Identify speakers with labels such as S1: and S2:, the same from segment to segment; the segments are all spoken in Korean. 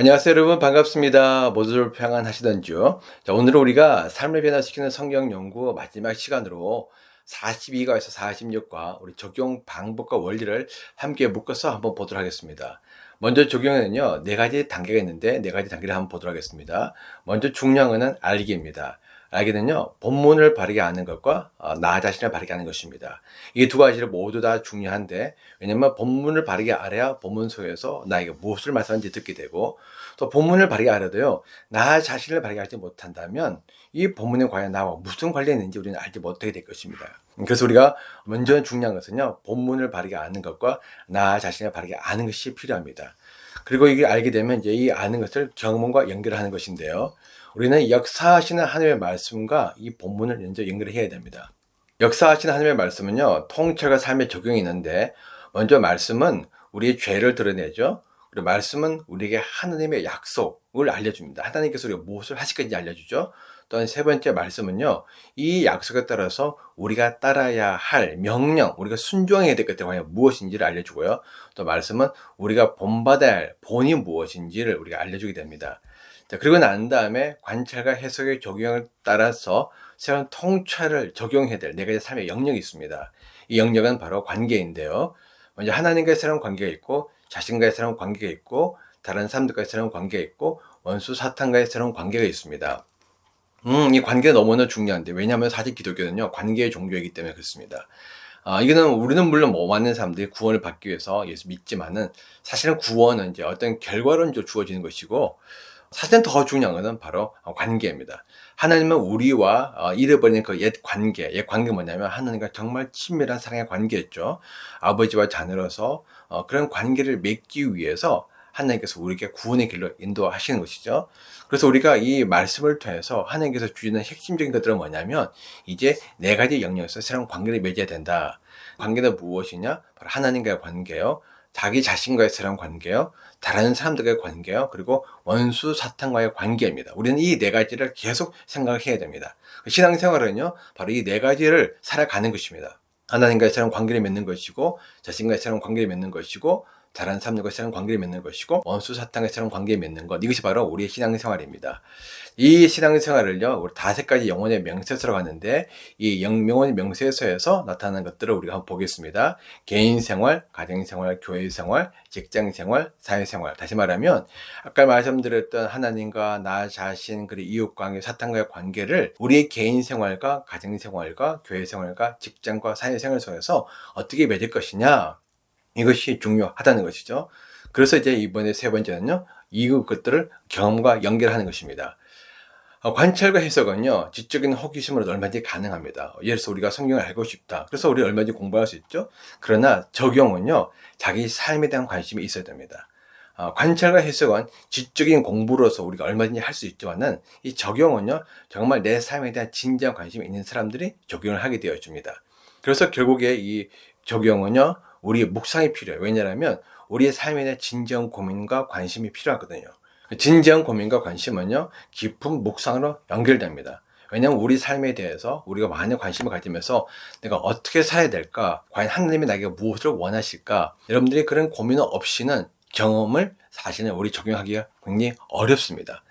S1: 안녕하세요, 여러분. 반갑습니다. 모두들 평안하시던지요. 자, 오늘은 우리가 삶을 변화시키는 성경 연구 마지막 시간으로 42과에서 46과 우리 적용 방법과 원리를 함께 묶어서 한번 보도록 하겠습니다. 먼저 적용에는요, 네 가지 단계가 있는데 네 가지 단계를 한번 보도록 하겠습니다. 먼저 중요한 것은 알기입니다. 알기는요, 본문을 바르게 아는 것과 나 자신을 바르게 아는 것입니다. 이 두 가지를 모두 다 중요한데, 왜냐면 본문을 바르게 알아야 본문 속에서 나에게 무엇을 말씀하는지 듣게 되고, 또 본문을 바르게 알아도요, 나 자신을 바르게 알지 못한다면 이 본문이 과연 나와 무슨 관련이 있는지 우리는 알지 못하게 될 것입니다. 그래서 우리가 먼저 중요한 것은요, 본문을 바르게 아는 것과 나 자신을 바르게 아는 것이 필요합니다. 그리고 이게 알게 되면 이제 이 아는 것을 경험과 연결하는 것인데요. 우리는 역사하시는 하나님의 말씀과 이 본문을 먼저 연결해야 됩니다. 역사하시는 하나님의 말씀은요, 통찰과 삶에 적용이 있는데, 먼저 말씀은 우리의 죄를 드러내죠. 그리고 말씀은 우리에게 하나님의 약속을 알려줍니다. 하나님께서 우리가 무엇을 하실 건지 알려주죠. 또한 세 번째 말씀은요, 이 약속에 따라서 우리가 따라야 할 명령, 우리가 순종해야 될 것들이 과연 무엇인지를 알려주고요. 또 말씀은 우리가 본받아야 할 본이 무엇인지를 우리가 알려주게 됩니다. 자, 그리고 난 다음에 관찰과 해석의 적용을 따라서 새로운 통찰을 적용해야 될 네 가지 삶의 영역이 있습니다. 이 영역은 바로 관계인데요. 먼저 하나님과의 새로운 관계가 있고, 자신과의 새로운 관계가 있고, 다른 사람들과의 새로운 관계가 있고, 원수 사탄과의 새로운 관계가 있습니다. 이 관계가 너무나 중요한데, 왜냐하면 사실 기독교는요, 관계의 종교이기 때문에 그렇습니다. 이거는 우리는 물론 많은 사람들이 구원을 받기 위해서 예수 믿지만은, 사실은 구원은 이제 어떤 결과론적으로 주어지는 것이고, 사실은 더 중요한 것은 바로 관계입니다. 하나님은 우리와 잃어버린 그 옛 관계 뭐냐면 하나님과 정말 친밀한 사랑의 관계였죠. 아버지와 자녀로서 그런 관계를 맺기 위해서 하나님께서 우리에게 구원의 길로 인도하시는 것이죠. 그래서 우리가 이 말씀을 통해서 하나님께서 주시는 핵심적인 것들은 뭐냐면 이제 네 가지 영역에서 새로운 관계를 맺어야 된다. 관계는 무엇이냐? 바로 하나님과의 관계요. 자기 자신과의 새로운 관계요. 다른 사람들과의 관계요. 그리고 원수 사탄과의 관계입니다. 우리는 이 네 가지를 계속 생각해야 됩니다. 신앙생활은요, 바로 이 네 가지를 살아가는 것입니다. 하나님과의 새로운 관계를 맺는 것이고, 자신과의 새로운 관계를 맺는 것이고, 다른 사람들과 새로운 관계를 맺는 것이고, 원수 사탄과 새로운 관계를 맺는 것, 이것이 바로 우리의 신앙생활입니다. 이 신앙생활을요, 우리 5가지 영혼의 명세서로 가는데, 이 영혼의 명세서에서 나타나는 것들을 우리가 한번 보겠습니다. 개인생활, 가정생활, 교회생활, 직장생활, 사회생활. 다시 말하면 아까 말씀드렸던 하나님과 나 자신, 그리고 이웃관계, 사탄과의 관계를 우리의 개인생활과 가정생활과 교회생활과 직장과 사회생활 속에서 어떻게 맺을 것이냐, 이것이 중요하다는 것이죠. 그래서 이제 이번에 세 번째는요, 이것들을 경험과 연결하는 것입니다. 관찰과 해석은요, 지적인 호기심으로 얼마든지 가능합니다. 예를 들어서 우리가 성경을 알고 싶다. 그래서 우리 얼마든지 공부할 수 있죠. 그러나 적용은요, 자기 삶에 대한 관심이 있어야 됩니다. 관찰과 해석은 지적인 공부로서 우리가 얼마든지 할 수 있지만은 이 적용은요, 정말 내 삶에 대한 진지한 관심이 있는 사람들이 적용을 하게 되어집니다. 그래서 결국에 이 적용은요, 우리의 묵상이 필요해요. 왜냐하면 우리의 삶에 대한 진지한 고민과 관심이 필요하거든요. 진지한 고민과 관심은요, 깊은 묵상으로 연결됩니다. 왜냐하면 우리 삶에 대해서 우리가 많은 관심을 가지면서 내가 어떻게 살아야 될까? 과연 하나님이 나에게 무엇을 원하실까? 여러분들이 그런 고민 없이는 경험을 사실은 우리 적용하기가 굉장히 어렵습니다.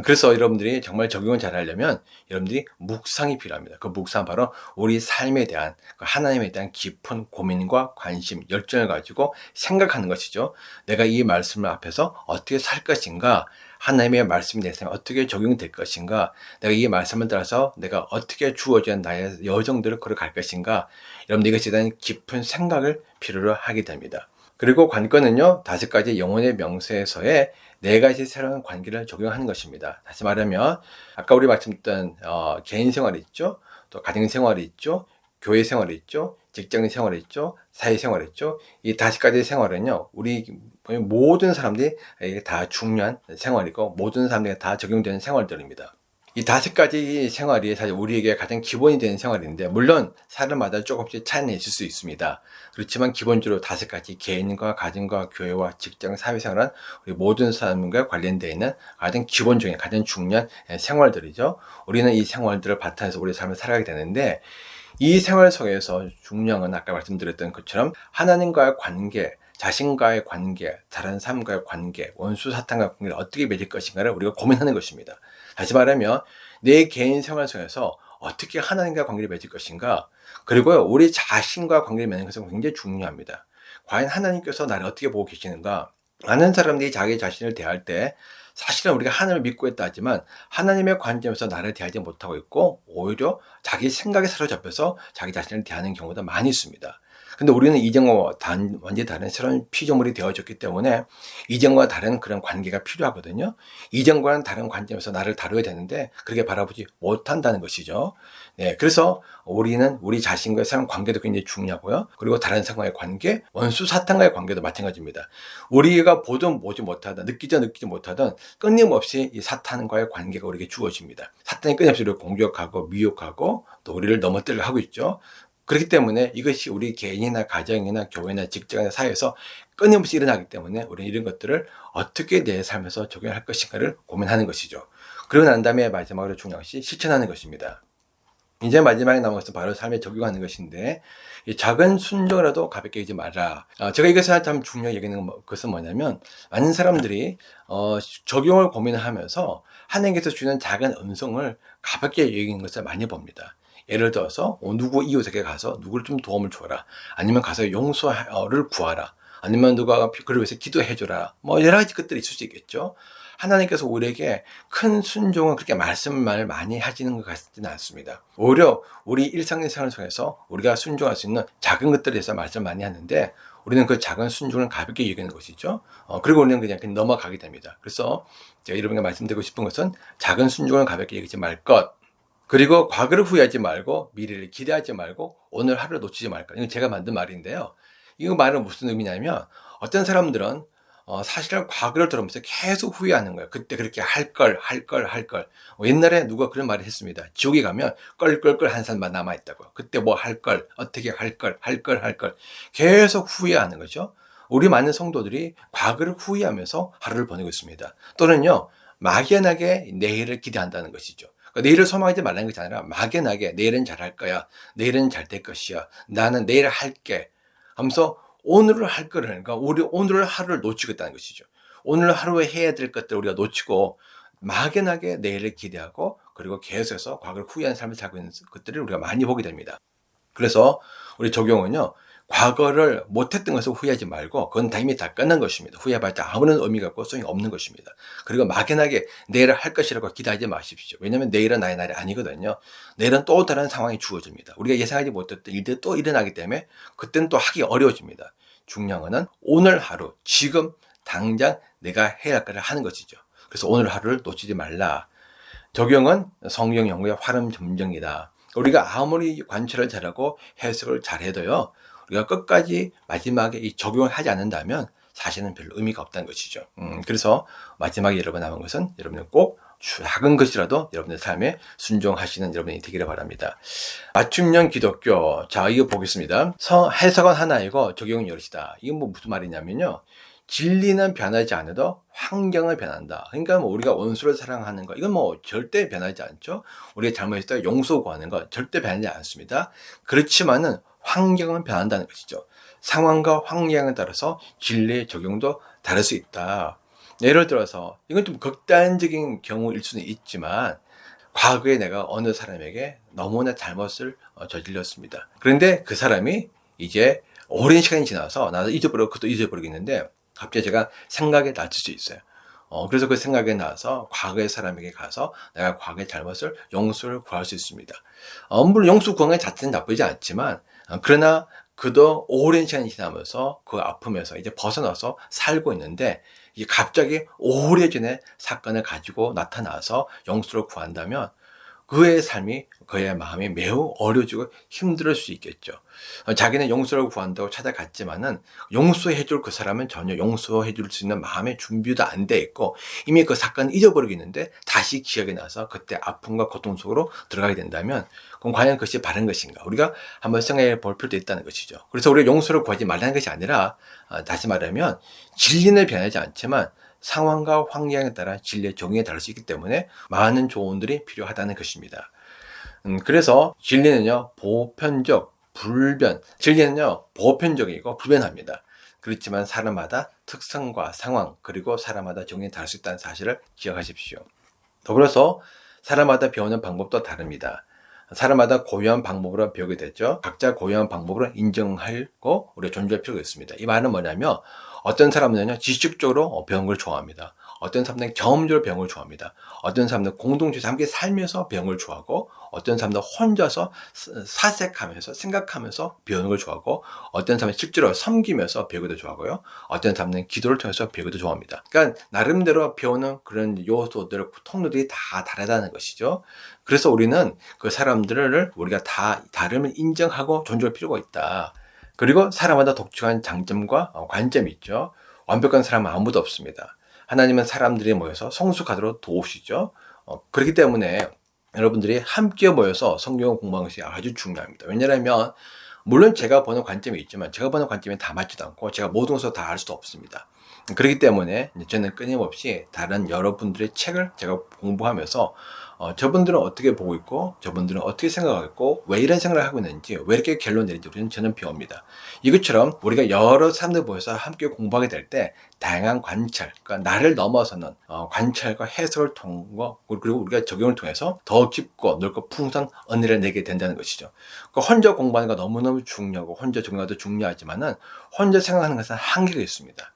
S1: 그래서 여러분들이 정말 적용을 잘 하려면 여러분들이 묵상이 필요합니다. 그 묵상은 바로 우리 삶에 대한, 하나님에 대한 깊은 고민과 관심, 열정을 가지고 생각하는 것이죠. 내가 이 말씀을 앞에서 어떻게 살 것인가, 하나님의 말씀이 내 삶에 어떻게 적용될 것인가, 내가 이 말씀을 따라서 내가 어떻게 주어진 나의 여정들을 걸어갈 것인가, 여러분들 이것에 대한 깊은 생각을 필요로 하게 됩니다. 그리고 관건은요, 5가지 영혼의 명세서에 4가지 새로운 관계를 적용하는 것입니다. 다시 말하면 아까 우리 말씀드렸던 개인 생활이 있죠, 또 가정 생활이 있죠, 교회 생활이 있죠, 직장 생활이 있죠, 사회 생활이 있죠. 이 5가지 생활은요, 우리 모든 사람들이 다 중요한 생활이고 모든 사람들이 다 적용되는 생활들입니다. 이 5가지 생활이 사실 우리에게 가장 기본이 되는 생활인데, 물론 사람마다 조금씩 차이는 있을 수 있습니다. 그렇지만 기본적으로 5가지 개인과 가정과 교회와 직장, 사회생활은 우리 모든 사람과 관련되어 있는 가장 기본적인, 가장 중요한 생활들이죠. 우리는 이 생활들을 바탕에서 우리 삶을 살아가게 되는데, 이 생활 속에서 중요한 건 아까 말씀드렸던 것처럼 하나님과의 관계, 자신과의 관계, 다른 사람과의 관계, 원수 사탄과의 관계를 어떻게 맺을 것인가를 우리가 고민하는 것입니다. 다시 말하면 내 개인 생활 속에서 어떻게 하나님과 관계를 맺을 것인가, 그리고 우리 자신과 관계를 맺는 것은 굉장히 중요합니다. 과연 하나님께서 나를 어떻게 보고 계시는가? 많은 사람들이 자기 자신을 대할 때 사실은 우리가 하나님을 믿고 있다 하지만 하나님의 관점에서 나를 대하지 못하고 있고 오히려 자기 생각에 사로잡혀서 자기 자신을 대하는 경우도 많이 있습니다. 근데 우리는 이전과 완전히 다른 새로운 피조물이 되어졌기 때문에 이전과 다른 그런 관계가 필요하거든요. 이전과는 다른 관점에서 나를 다뤄야 되는데 그렇게 바라보지 못한다는 것이죠. 네, 그래서 우리는 우리 자신과의 사람 관계도 굉장히 중요하고요. 그리고 다른 사람과의 관계, 원수 사탄과의 관계도 마찬가지입니다. 우리가 보든 보지 못하든 느끼지 못하든 끊임없이 이 사탄과의 관계가 우리에게 주어집니다. 사탄이 끊임없이 우리를 공격하고 미혹하고 또 우리를 넘어뜨리려 하고 있죠. 그렇기 때문에 이것이 우리 개인이나 가정이나 교회나 직장이나 사회에서 끊임없이 일어나기 때문에 우리는 이런 것들을 어떻게 내 삶에서 적용할 것인가를 고민하는 것이죠. 그러고 난 다음에 마지막으로 중요한 것이 실천하는 것입니다. 이제 마지막에 남은 것은 바로 삶에 적용하는 것인데, 이 작은 순종이라도 가볍게 여기지 마라. 제가 이것을 참 중요하게 여기는 것은 뭐냐면, 많은 사람들이 적용을 고민하면서 하나님께서 주는 작은 음성을 가볍게 여기는 것을 많이 봅니다. 예를 들어서 누구 이웃에게 가서 누구를 좀 도움을 줘라, 아니면 가서 용서를 구하라, 아니면 누가 그를 위해서 기도해줘라, 뭐 여러 가지 것들이 있을 수 있겠죠. 하나님께서 우리에게 큰 순종은 그렇게 말씀을 많이 하시는 것 같지는 않습니다. 오히려 우리 일상생활 속에서 우리가 순종할 수 있는 작은 것들에 대해서 말씀을 많이 하는데 우리는 그 작은 순종을 가볍게 여기는 것이죠. 그리고 우리는 그냥 넘어가게 됩니다. 그래서 제가 여러분께 말씀드리고 싶은 것은 작은 순종을 가볍게 여기지 말 것, 그리고 과거를 후회하지 말고 미래를 기대하지 말고 오늘 하루를 놓치지 말까. 이건 제가 만든 말인데요. 이거 말은 무슨 의미냐면 어떤 사람들은 사실은 과거를 들으면서 계속 후회하는 거예요. 그때 그렇게 할 걸. 옛날에 누가 그런 말을 했습니다. 지옥에 가면 껄껄껄 한 사람만 남아있다고. 그때 뭐 할 걸, 어떻게 할 걸. 계속 후회하는 거죠. 우리 많은 성도들이 과거를 후회하면서 하루를 보내고 있습니다. 또는요, 막연하게 내일을 기대한다는 것이죠. 내일을 소망하지 말라는 것이 아니라 막연하게 내일은 잘할 거야, 내일은 잘 될 것이야, 나는 내일 할게 하면서 오늘을 할 거를, 그러니까 우리 오늘 하루를 놓치겠다는 것이죠. 오늘 하루에 해야 될 것들을 우리가 놓치고 막연하게 내일을 기대하고 그리고 계속해서 과거를 후회하는 삶을 살고 있는 것들을 우리가 많이 보게 됩니다. 그래서 우리 적용은요, 과거를 못했던 것을 후회하지 말고 그건 다 이미 다 끝난 것입니다. 후회해봤자 아무런 의미가 없고 소용이 없는 것입니다. 그리고 막연하게 내일을 할 것이라고 기대하지 마십시오. 왜냐하면 내일은 나의 날이 아니거든요. 내일은 또 다른 상황이 주어집니다. 우리가 예상하지 못했던 일들이 또 일어나기 때문에 그때는 또 하기 어려워집니다. 중요한 것은 오늘 하루, 지금 당장 내가 해야 할 것을 하는 것이죠. 그래서 오늘 하루를 놓치지 말라. 적용은 성경 연구의 활음 점정이다. 우리가 아무리 관찰을 잘하고 해석을 잘해도요, 우리가 끝까지 마지막에 이 적용을 하지 않는다면 사실은 별로 의미가 없다는 것이죠. 그래서 마지막에 여러분 남은 것은 여러분은 꼭 작은 것이라도 여러분의 삶에 순종하시는 여러분이 되기를 바랍니다. 맞춤형 기독교. 자, 이거 보겠습니다. 해석은 하나이고 적용은 여럿이다. 이건 뭐 무슨 말이냐면요, 진리는 변하지 않아도 환경은 변한다. 그러니까 뭐 우리가 원수를 사랑하는 거, 이건 뭐 절대 변하지 않죠. 우리가 잘못했을 때 용서 구하는 거 절대 변하지 않습니다. 그렇지만은 환경은 변한다는 것이죠. 상황과 환경에 따라서 진리의 적용도 다를 수 있다. 예를 들어서 이건 좀 극단적인 경우일 수는 있지만 과거에 내가 어느 사람에게 너무나 잘못을 저질렀습니다. 그런데 그 사람이 이제 오랜 시간이 지나서 나도 잊어버리고 그것도 잊어버리겠는데 갑자기 제가 생각에 났을 수 있어요. 그래서 그 생각에 나서 과거의 사람에게 가서 내가 과거의 잘못을 용서를 구할 수 있습니다. 물론 용서 구하는 자체는 나쁘지 않지만 그러나 그도 오랜 시간이 지나면서 그 아픔에서 이제 벗어나서 살고 있는데 이게 갑자기 오래전에 사건을 가지고 나타나서 용서를 구한다면 그의 삶이, 그의 마음이 매우 어려지고 힘들 수 있겠죠. 자기는 용서를 구한다고 찾아갔지만은 용서해줄 그 사람은 전혀 용서해줄 수 있는 마음의 준비도 안 돼 있고 이미 그 사건을 잊어버리겠는데 다시 기억이 나서 그때 아픔과 고통 속으로 들어가게 된다면 그럼 과연 그것이 바른 것인가? 우리가 한번 생각해 볼 필요도 있다는 것이죠. 그래서 우리가 용서를 구하지 말라는 것이 아니라 다시 말하면 진리는 변하지 않지만 상황과 환경에 따라 진리의 종이 다를 수 있기 때문에 많은 조언들이 필요하다는 것입니다. 그래서 진리는요, 보편적, 불변. 진리는요, 보편적이고 불변합니다. 그렇지만 사람마다 특성과 상황 그리고 사람마다 적용이 다를 수 있다는 사실을 기억하십시오. 더불어서 사람마다 배우는 방법도 다릅니다. 사람마다 고유한 방법으로 배우게 되죠. 각자 고유한 방법으로 인정하고 우리가 존중할 필요가 있습니다. 이 말은 뭐냐면 어떤 사람은요 지식적으로 배우는 걸 좋아합니다. 어떤 사람들은 경험적으로 배우는 걸 좋아합니다. 어떤 사람들은 공동체에서 함께 살면서 배우는 걸 좋아하고 어떤 사람들은 혼자서 사색하면서 생각하면서 배우는 걸 좋아하고 어떤 사람은 실제로 섬기면서 배우기도 좋아하고요. 어떤 사람은 기도를 통해서 배우기도 좋아합니다. 그러니까 나름대로 배우는 그런 요소들, 통로들이 다 다르다는 것이죠. 그래서 우리는 그 사람들을 우리가 다 다름을 인정하고 존중할 필요가 있다. 그리고 사람마다 독특한 장점과 관점이 있죠. 완벽한 사람은 아무도 없습니다. 하나님은 사람들이 모여서 성숙하도록 도우시죠. 그렇기 때문에 여러분들이 함께 모여서 성경을 공부하는 것이 아주 중요합니다. 왜냐하면 물론 제가 보는 관점이 있지만 제가 보는 관점이 다 맞지도 않고 제가 모든 것을 다 알 수도 없습니다. 그렇기 때문에 저는 끊임없이 다른 여러분들의 책을 제가 공부하면서 저분들은 어떻게 보고 있고 저분들은 어떻게 생각하고 있고 왜 이런 생각을 하고 있는지 왜 이렇게 결론 내리는지 저는 배웁니다. 이것처럼 우리가 여러 사람들 모여서 함께 공부하게 될 때 다양한 관찰, 그러니까 나를 넘어서는 관찰과 해석을 통과 그리고 우리가 적용을 통해서 더 깊고 넓고 풍성한 은혜를 내게 된다는 것이죠. 그러니까 혼자 공부하는 거 너무너무 중요하고 혼자 적용하도 중요하지만은 혼자 생각하는 것은 한계가 있습니다.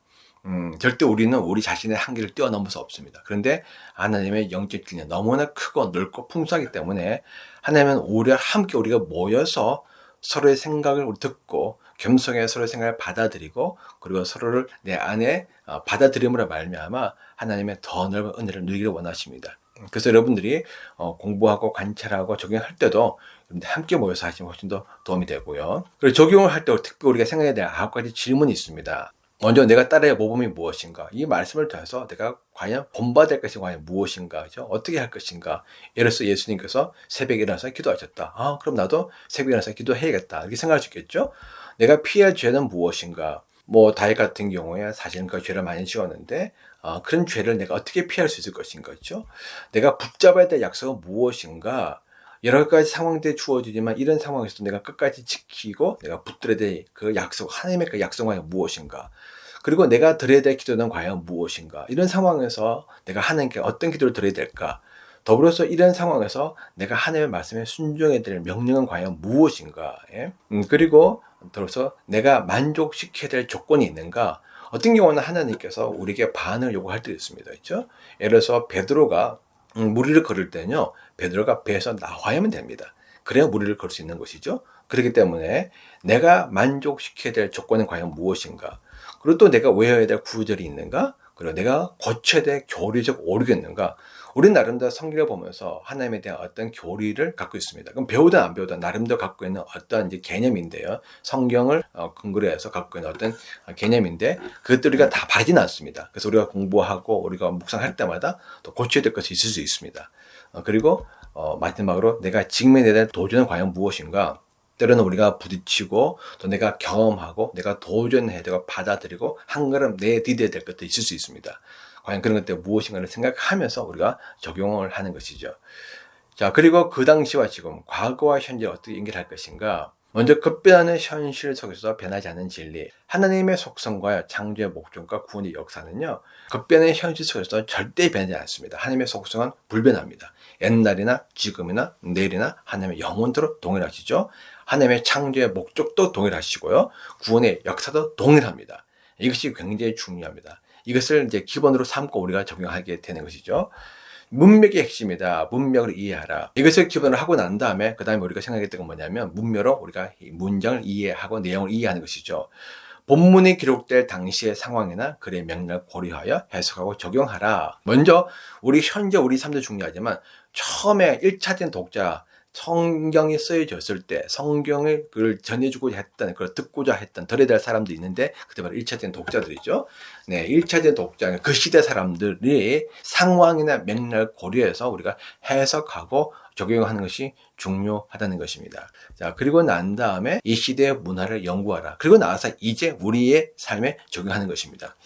S1: 절대 우리는 우리 자신의 한계를 뛰어넘을 수 없습니다. 그런데 하나님의 영적 진리는 너무나 크고 넓고 풍성하기 때문에 하나님은 오히려 함께 우리가 모여서 서로의 생각을 듣고 겸손하게 서로의 생각을 받아들이고 그리고 서로를 내 안에 받아들임으로 말미암아 하나님의 더 넓은 은혜를 누리기를 원하십니다. 그래서 여러분들이 공부하고 관찰하고 적용할 때도 함께 모여서 하시면 훨씬 더 도움이 되고요. 그리고 적용을 할 때 특별히 우리가 생각해야 될 9가지 질문이 있습니다. 먼저 내가 따라야 모범이 무엇인가? 이 말씀을 통해서 내가 과연 본받을 것이 과연 무엇인가? 그죠? 어떻게 할 것인가? 예를 들어서 예수님께서 새벽에 일어나서 기도하셨다. 그럼 나도 새벽에 일어나서 기도해야겠다. 이렇게 생각할 수 있겠죠? 내가 피할 죄는 무엇인가? 다윗 같은 경우에 사실은 그 죄를 많이 지었는데 그런 죄를 내가 어떻게 피할 수 있을 것인가? 그죠? 내가 붙잡아야 될 약속은 무엇인가? 여러 가지 상황들이 주어지지만 이런 상황에서 내가 끝까지 지키고 내가 붙들어야 될 그 약속, 하나님의 그 약속은 무엇인가? 그리고 내가 드려야 될 기도는 과연 무엇인가? 이런 상황에서 내가 하나님께 어떤 기도를 드려야 될까? 더불어서 이런 상황에서 내가 하나님의 말씀에 순종해야 될 명령은 과연 무엇인가? 예? 그리고 더불어서 내가 만족시켜야 될 조건이 있는가? 어떤 경우는 하나님께서 우리에게 반을 요구할 때도 있습니다. 그렇죠? 예를 들어서 베드로가 무리를 걸을 때는요. 베드로가 배에서 나와야만 됩니다. 그래야 무리를 걸 수 있는 것이죠. 그렇기 때문에 내가 만족시켜야 될 조건은 과연 무엇인가? 그리고 또 내가 외워야 될 구절이 있는가? 그리고 내가 고쳐야 될 교리적 오류가 있는가? 우리 나름대로 성경을 보면서 하나님에 대한 어떤 교리를 갖고 있습니다. 그럼 배우든 안 배우든 나름대로 갖고 있는 어떤 이제 개념인데요. 성경을 근거로 해서 갖고 있는 어떤 개념인데 그것들 우리가 다 바르지는 않습니다. 그래서 우리가 공부하고 우리가 묵상할 때마다 또 고쳐야 될 것이 있을 수 있습니다. 그리고 마지막으로 내가 직면해야 될 도전은 과연 무엇인가? 때로는 우리가 부딪히고 또 내가 경험하고 내가 도전해야 되고 받아들이고 한 걸음 내디뎌야 될 것도 있을 수 있습니다. 과연 그런 것들 무엇인가를 생각하면서 우리가 적용을 하는 것이죠. 자, 그리고 그 당시와 지금 과거와 현재 어떻게 연결할 것인가? 먼저 급변하는 현실 속에서 변하지 않는 진리, 하나님의 속성과 창조의 목적과 구원의 역사는요, 급변하는 현실 속에서 절대 변하지 않습니다. 하나님의 속성은 불변합니다. 옛날이나 지금이나 내일이나 하나님의 영원토록 동일하시죠. 하나님의 창조의 목적도 동일하시고요. 구원의 역사도 동일합니다. 이것이 굉장히 중요합니다. 이것을 이제 기본으로 삼고 우리가 적용하게 되는 것이죠. 문맥의 핵심이다. 문맥을 이해하라. 이것을 기본으로 하고 난 다음에 그 다음에 우리가 생각했던 건 뭐냐면 문맥으로 우리가 이 문장을 이해하고 내용을 이해하는 것이죠. 본문이 기록될 당시의 상황이나 글의 맥락을 고려하여 해석하고 적용하라. 먼저 우리 현재 우리 삶도 중요하지만 처음에 1차된 독자 성경이 쓰여졌을 때 성경을 그걸 전해주고 했던 그걸 듣고자 했던 들어야 될 사람도 있는데 그때 바로 1차된 독자들이죠. 네, 1차된 독자 그 시대 사람들이 상황이나 맥락을 고려해서 우리가 해석하고 적용하는 것이 중요하다는 것입니다. 자, 그리고 난 다음에 이 시대의 문화를 연구하라. 그리고 나서 이제 우리의 삶에 적용하는 것입니다.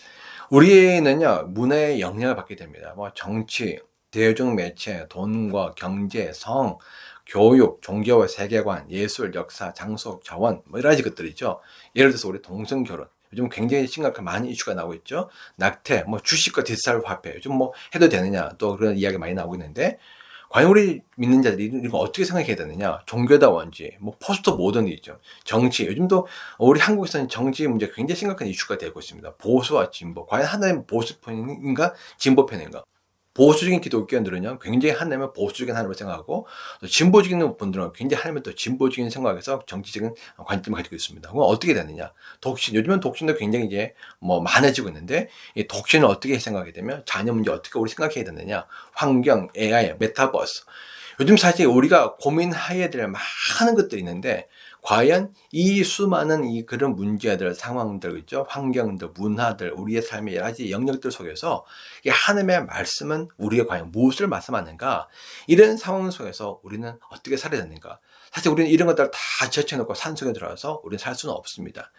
S1: 우리는요, 문화의 영향을 받게 됩니다. 정치, 대중매체, 돈과 경제, 성, 교육, 종교와 세계관, 예술, 역사, 장소, 자원, 여러 가지 것들이죠. 예를 들어서 우리 동성결혼. 요즘 굉장히 심각한 많은 이슈가 나오고 있죠. 낙태, 뭐 주식과 디지털 화폐, 요즘 뭐 해도 되느냐, 또 그런 이야기 많이 나오고 있는데, 과연 우리 믿는 자들이 이거 어떻게 생각해야 되느냐? 종교다 원지, 뭐 포스트 모더니즘, 정치. 요즘도 우리 한국에서는 정치 문제가 굉장히 심각한 이슈가 되고 있습니다. 보수와 진보. 과연 하나님은 보수편인가 진보편인가? 보수적인 기독교인들은요, 굉장히 하나님을 보수적인 하나님을 생각하고, 또 진보적인 분들은 굉장히 하나님을 또 진보적인 생각에서 정치적인 관점을 가지고 있습니다. 그럼 어떻게 되느냐? 독신, 요즘은 독신도 굉장히 이제 뭐 많아지고 있는데, 이 독신을 어떻게 생각하게 되면 자녀 문제 어떻게 우리 생각해야 되느냐? 환경, AI, 메타버스. 요즘 사실 우리가 고민해야 될 많은 것들이 있는데, 과연 이 수많은 이 그런 문제들, 상황들, 있죠? 환경들, 문화들, 우리의 삶의 여러 가지 영역들 속에서 이 하나님의 말씀은 우리가 과연 무엇을 말씀하는가? 이런 상황 속에서 우리는 어떻게 살아야 되는가? 사실 우리는 이런 것들을 다 제쳐놓고 산속에 들어가서 우리는 살 수는 없습니다.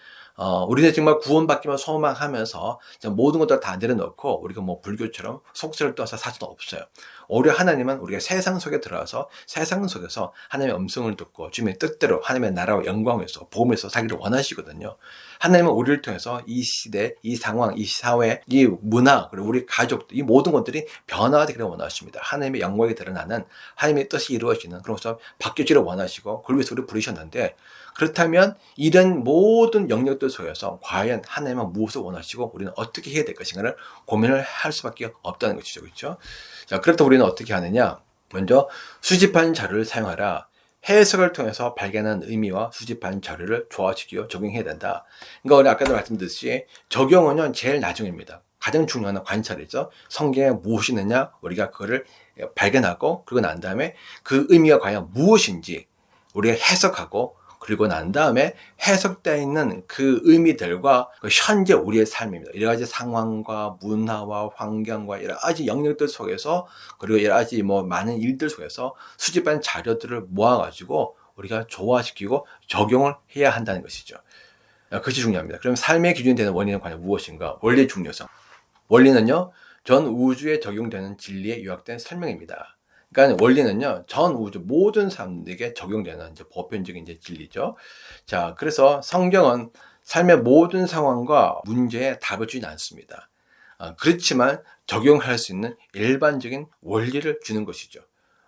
S1: 우리는 정말 구원받기만 소망하면서 모든 것들을 다 내려놓고 우리가 뭐 불교처럼 속세를 떠서 살 수는 없어요. 오히려 하나님은 우리가 세상 속에 들어가서 세상 속에서 하나님의 음성을 듣고 주님의 뜻대로 하나님의 나라와 영광에서 복음에서 살기를 원하시거든요. 하나님은 우리를 통해서 이 시대, 이 상황, 이 사회, 이 문화, 그리고 우리 가족, 이 모든 것들이 변화되기를 원하십니다. 하나님의 영광이 드러나는 하나님의 뜻이 이루어지는 그런 것을 바뀌기를 원하시고 그걸 위해서 우리를 부르셨는데 그렇다면 이런 모든 영역들 속에서 과연 하나님은 무엇을 원하시고 우리는 어떻게 해야 될 것인가를 고민을 할 수밖에 없다는 것이죠. 그렇죠? 자, 그렇다면 우리는 어떻게 하느냐? 먼저 수집한 자료를 사용하라. 해석을 통해서 발견한 의미와 수집한 자료를 조화시키고 적용해야 된다. 그러니까 우리 아까도 말씀드렸듯이 적용은요 제일 나중입니다. 가장 중요한 관찰이죠. 성경에 무엇이 있느냐 우리가 그거를 발견하고 그러고 난 다음에 그 의미가 과연 무엇인지 우리가 해석하고 그리고 난 다음에 해석되어 있는 그 의미들과 그 현재 우리의 삶입니다. 여러 가지 상황과 문화와 환경과 여러 가지 영역들 속에서 그리고 여러 가지 뭐 많은 일들 속에서 수집한 자료들을 모아가지고 우리가 조화시키고 적용을 해야 한다는 것이죠. 그것이 중요합니다. 그럼 삶의 기준이 되는 원리는 과연 무엇인가? 원리의 중요성. 원리는요, 전 우주에 적용되는 진리에 요약된 설명입니다. 그러니까 원리는요, 전 우주 모든 사람들에게 적용되는 이제 보편적인 이제 진리죠. 자, 그래서 성경은 삶의 모든 상황과 문제에 답을 주진 않습니다. 그렇지만 적용할 수 있는 일반적인 원리를 주는 것이죠.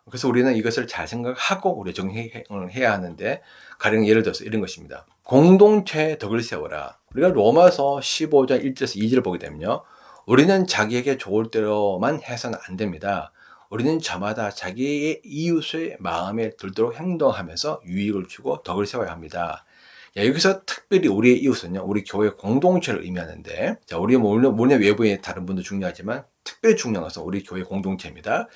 S1: 그래서 우리는 이것을 잘 생각하고 우리 적용해야 하는데, 가령 예를 들어서 이런 것입니다. 공동체의 덕을 세워라. 우리가 로마서 15장 1절에서 2절을 보게 되면요. 우리는 자기에게 좋을 대로만 해서는 안 됩니다. 우리는 저마다 자기의 이웃의 마음에 들도록 행동하면서 유익을 주고 덕을 세워야 합니다. 여기서 특별히 우리의 이웃은요, 우리 교회 공동체를 의미하는데, 자, 우리 물론 외부의 다른 분도 중요하지만, 특별히 중요한 것은 우리 교회 공동체입니다.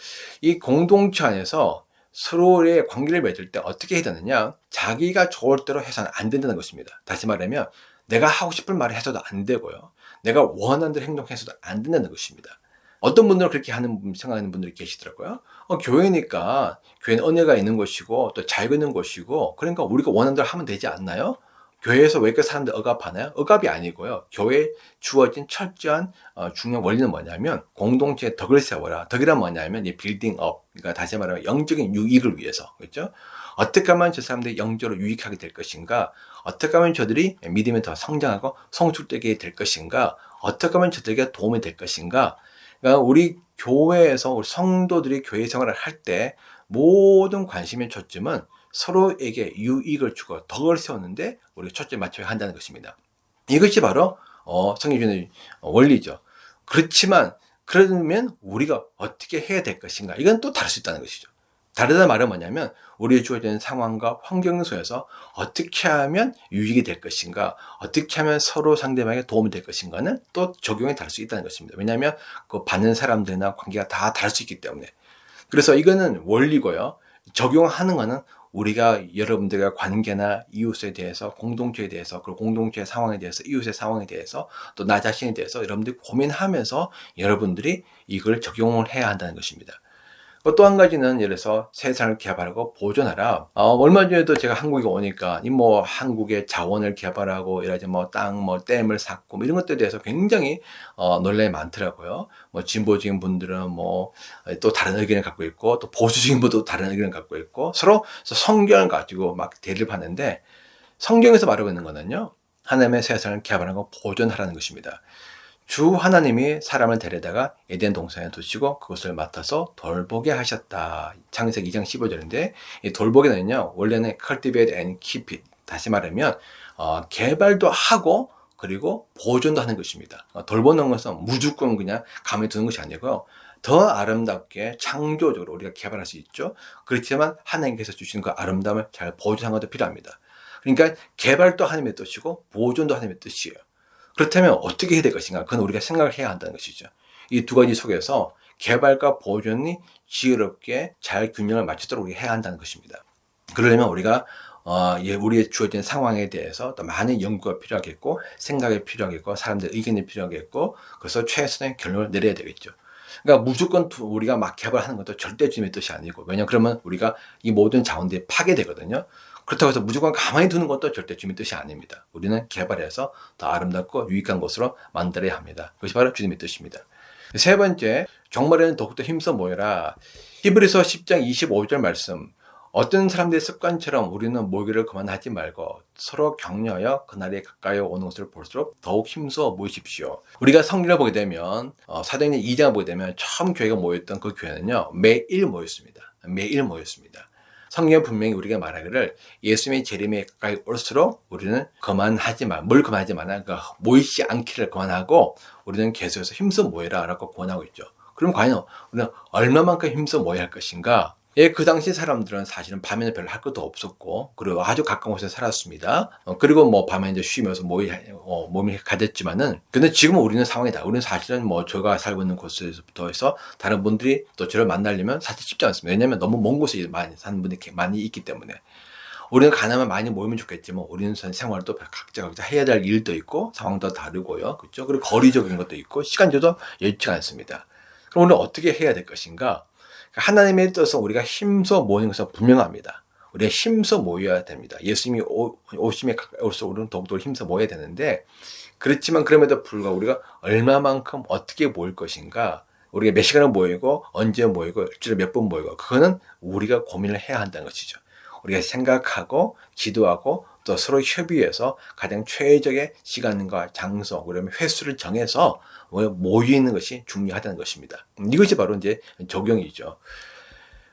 S1: 이 공동체 안에서 서로의 관계를 맺을 때 어떻게 해야 되느냐? 자기가 좋을 대로 해서는 안 된다는 것입니다. 다시 말하면, 내가 하고 싶은 말을 해서도 안 되고요. 내가 원하는 대로 행동해서도 안 된다는 것입니다. 어떤 분들은 그렇게 생각하는 분들이 계시더라고요. 교회니까, 교회는 은혜가 있는 곳이고, 또 잘 있는 곳이고, 그러니까 우리가 원하는 대로 하면 되지 않나요? 교회에서 왜 그 사람들 억압하나요? 억압이 아니고요. 교회에 주어진 철저한 중요한 원리는 뭐냐면 공동체의 덕을 세워라. 덕이란 뭐냐면 이 빌딩업, 그러니까 다시 말하면 영적인 유익을 위해서, 그렇죠? 어떻게 하면 저 사람들이 영적으로 유익하게 될 것인가? 어떻게 하면 저들이 믿음에 더 성장하고 성숙되게 될 것인가? 어떻게 하면 저들에게 도움이 될 것인가? 그러니까 우리 교회에서 우리 성도들이 교회 생활을 할 때 모든 관심의 초점은 서로에게 유익을 주고 덕을 세우는데 우리가 초점을 맞춰야 한다는 것입니다. 이것이 바로 성경이 주는 원리죠. 그렇지만 그러면 우리가 어떻게 해야 될 것인가? 이건 또 다를 수 있다는 것이죠. 다르다는 말은 뭐냐면 우리의 주어진 상황과 환경 속에서 어떻게 하면 유익이 될 것인가, 어떻게 하면 서로 상대방에게 도움이 될 것인가는 또 적용이 다를 수 있다는 것입니다. 왜냐하면 그 받는 사람들이나 관계가 다 다를 수 있기 때문에. 그래서 이거는 원리고요. 적용하는 거는 우리가 여러분들과 관계나 이웃에 대해서, 공동체에 대해서, 그리고 공동체의 상황에 대해서, 이웃의 상황에 대해서, 또 나 자신에 대해서 여러분들이 고민하면서 여러분들이 이걸 적용을 해야 한다는 것입니다. 또 한 가지는 예를 들어서 세상을 개발하고 보존하라. 얼마 전에도 제가 한국에 오니까 뭐 한국의 자원을 개발하고 이러지 뭐 땅, 뭐 댐을 쌓고 뭐 이런 것들에 대해서 굉장히 논란이 많더라고요. 뭐 진보적인 분들은 뭐 또 다른 의견을 갖고 있고 또 보수적인 분도 다른 의견을 갖고 있고 서로 성경을 가지고 막 대립하는데 성경에서 말하고 있는 거는요. 하나님의 세상을 개발하고 보존하라는 것입니다. 주 하나님이 사람을 데려다가 에덴 동산에 두시고 그것을 맡아서 돌보게 하셨다. 창세기 2장 15절인데 이 돌보기는요, 원래는 cultivate and keep it. 다시 말하면 개발도 하고 그리고 보존도 하는 것입니다. 돌보는 것은 무조건 그냥 가만히 두는 것이 아니고요. 더 아름답게 창조적으로 우리가 개발할 수 있죠. 그렇지만 하나님께서 주신 그 아름다움을 잘 보존하는 것도 필요합니다. 그러니까 개발도 하나님의 뜻이고 보존도 하나님의 뜻이에요. 그렇다면 어떻게 해야 될 것인가? 그건 우리가 생각을 해야 한다는 것이죠. 이 두 가지 속에서 개발과 보존이 지혜롭게 잘 균형을 맞추도록 우리가 해야 한다는 것입니다. 그러려면 우리가 우리의 주어진 상황에 대해서 또 많은 연구가 필요하겠고 생각이 필요하겠고 사람들의 의견이 필요하겠고 그래서 최선의 결론을 내려야 되겠죠. 그러니까 무조건 우리가 막 개발하는 것도 절대 주님의 뜻이 아니고, 왜냐하면 그러면 우리가 이 모든 자원들이 파괴되거든요. 그렇다고 해서 무조건 가만히 두는 것도 절대 주님의 뜻이 아닙니다. 우리는 개발해서 더 아름답고 유익한 곳으로 만들어야 합니다. 그것이 바로 주님의 뜻입니다. 세 번째, 종말에는 더욱더 힘써 모여라. 히브리서 10장 25절 말씀. 어떤 사람들의 습관처럼 우리는 모이기를 그만하지 말고 서로 격려하여 그날이 가까이 오는 것을 볼수록 더욱 힘써 모이십시오. 우리가 성경을 보게 되면 사도행전 2장을 보게 되면 처음 교회가 모였던 그 교회는요, 매일 모였습니다. 매일 모였습니다. 성경에 분명히 우리가 말하기를 예수님의 재림에 가까이 올수록 우리는 뭘 그만하지 마라. 그러니까 모이지 않기를 그만하고 우리는 계속해서 힘써 모여라 라고 권하고 있죠. 그럼 과연 우리는 얼마만큼 힘써 모여야 할 것인가? 그 당시 사람들은 사실은 밤에는 별로 할 것도 없었고, 그리고 아주 가까운 곳에 살았습니다. 그리고 뭐 밤에 이제 쉬면서 몸이 가졌지만은, 근데 지금은 우리는 상황이다. 우리는 사실은 제가 살고 있는 곳에서부터 해서 다른 분들이 또 저를 만나려면 사실 쉽지 않습니다. 왜냐면 너무 먼 곳에 많이 사는 분들이 많이 있기 때문에. 우리는 가나만 많이 모이면 좋겠지만, 우리는 생활도 각자 해야 될 일도 있고, 상황도 다르고요. 그렇죠? 그리고 거리적인 것도 있고, 시간제도 여의치 않습니다. 그럼 우리는 어떻게 해야 될 것인가? 하나님의 뜻은 우리가 힘써 모이는 것은 분명합니다. 우리가 힘써 모여야 됩니다. 예수님이 오심에 가까이 올수록 우리는 더욱더 힘써 모여야 되는데, 그렇지만 그럼에도 불구하고 우리가 얼마만큼 어떻게 모일 것인가, 우리가 몇 시간을 모이고 언제 모이고 일주일에 몇 번 모이고, 그거는 우리가 고민을 해야 한다는 것이죠. 우리가 생각하고 기도하고 또 서로 협의해서 가장 최적의 시간과 장소, 그러면 횟수를 정해서 모이는 것이 중요하다는 것입니다. 이것이 바로 이제 적용이죠.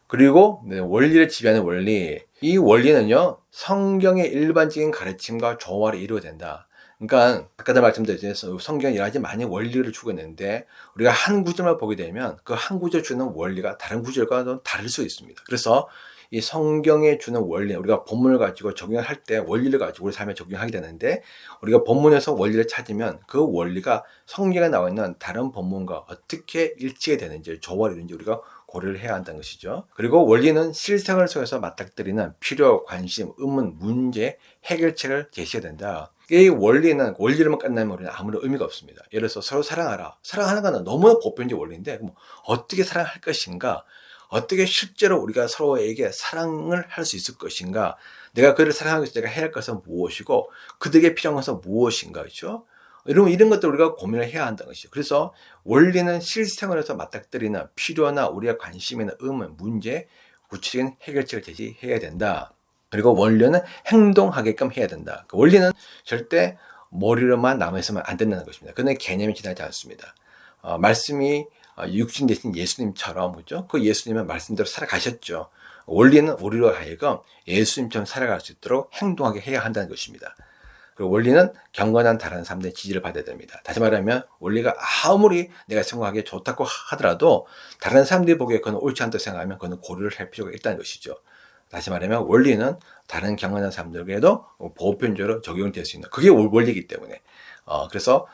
S1: 그리고 원리를 지배하는 원리. 이 원리는요, 성경의 일반적인 가르침과 조화를 이루어야 된다. 그러니까 아까도 말씀드렸듯이 성경이 여러 가지 많이 원리를 주고 있는데 우리가 한 구절만 보게 되면 그 한 구절 주는 원리가 다른 구절과는 다를 수 있습니다. 그래서 이 성경에 주는 원리, 우리가 본문을 가지고 적용을 할 때 원리를 가지고 우리 삶에 적용하게 되는데, 우리가 본문에서 원리를 찾으면 그 원리가 성경에 나와 있는 다른 본문과 어떻게 일치가 되는지, 조화를 이루는지 우리가 고려를 해야 한다는 것이죠. 그리고 원리는 실생을 속에서 맞닥뜨리는 필요, 관심, 의문, 문제, 해결책을 제시해야 된다. 이 원리로만 끝나면 우리는 아무런 의미가 없습니다. 예를 들어서 서로 사랑하라. 사랑하는 것은 너무나 보편적인 원리인데, 어떻게 사랑할 것인가? 어떻게 실제로 우리가 서로에게 사랑을 할 수 있을 것인가? 내가 그를 사랑하기 위해서 내가 해야 할 것은 무엇이고, 그들에게 필요한 것은 무엇인가? 그렇죠? 이런 것들 우리가 고민을 해야 한다는 것이죠. 그래서 원리는 실생활에서 맞닥뜨리는 필요나 우리가 관심 있는 의문, 문제, 구체적인 해결책을 제시해야 된다. 그리고 원리는 행동하게끔 해야 된다. 그 원리는 절대 머리로만 남아있으면 안 된다는 것입니다. 그는 개념이 지나지 않습니다. 말씀이 육신 되신 예수님처럼, 그죠? 그 예수님은 말씀대로 살아가셨죠. 원리는 우리로 하여금 예수님처럼 살아갈 수 있도록 행동하게 해야 한다는 것입니다. 그리고 원리는 경건한 다른 사람들의 지지를 받아야 됩니다. 다시 말하면 원리가 아무리 내가 생각하기에 좋다고 하더라도 다른 사람들이 보기에 그건 옳지 않다고 생각하면 그건 고려를 할 필요가 있다는 것이죠. 다시 말하면 원리는 다른 경건한 사람들에게도 보편적으로 적용될 수 있는, 그게 원리이기 때문에 그래서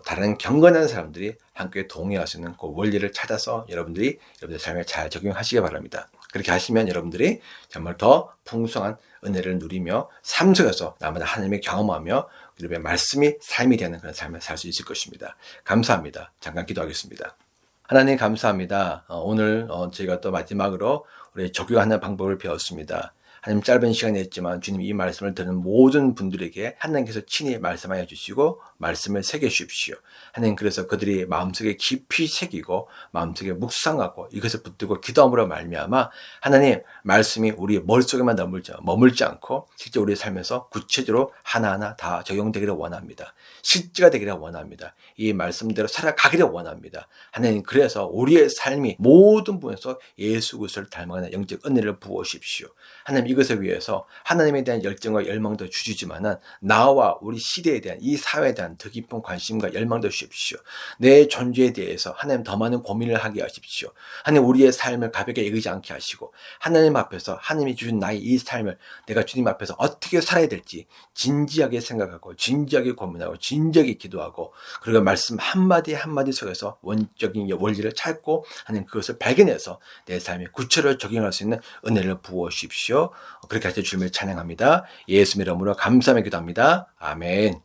S1: 다른 경건한 사람들이 함께 동의할 수 있는 그 원리를 찾아서 여러분들의 삶에 잘 적용하시기 바랍니다. 그렇게 하시면 여러분들이 정말 더 풍성한 은혜를 누리며 삶 속에서 나마다 하나님의 경험하며 그리고 말씀이 삶이 되는 그런 삶을 살 수 있을 것입니다. 감사합니다. 잠깐 기도하겠습니다. 하나님 감사합니다. 오늘 저희가 또 마지막으로 우리 적용하는 방법을 배웠습니다. 하나님 짧은 시간이었지만 주님 이 말씀을 듣는 모든 분들에게 하나님께서 친히 말씀하여 주시고 말씀을 새겨 주십시오. 하나님 그래서 그들이 마음속에 깊이 새기고 마음속에 묵상하고 이것을 붙들고 기도함으로 말미암아 하나님 말씀이 우리 머릿속에만 머물지 않고 실제 우리의 삶에서 구체적으로 하나하나 다 적용되기를 원합니다. 실제가 되기를 원합니다. 이 말씀대로 살아가기를 원합니다. 하나님 그래서 우리의 삶이 모든 부분에서 예수 그리스도를 닮아가는 영적 은혜를 부어주십시오. 하나님 이것을 위해서 하나님에 대한 열정과 열망도 주시지만은 나와 우리 시대에 대한 이 사회에 대한 더 깊은 관심과 열망도 주십시오. 내 존재에 대해서 하나님 더 많은 고민을 하게 하십시오. 하나님 우리의 삶을 가볍게 여기지 않게 하시고 하나님 앞에서 하나님이 주신 나의 이 삶을 내가 주님 앞에서 어떻게 살아야 될지 진지하게 생각하고 진지하게 고민하고 진지하게 기도하고 그리고 말씀 한마디 한마디 속에서 원적인 원리를 찾고 하나님 그것을 발견해서 내 삶에 구체로 적용할 수 있는 은혜를 부어주십시오. 그렇게 하실 주님을 찬양합니다. 예수 이름으로 감사하며 기도합니다. 아멘.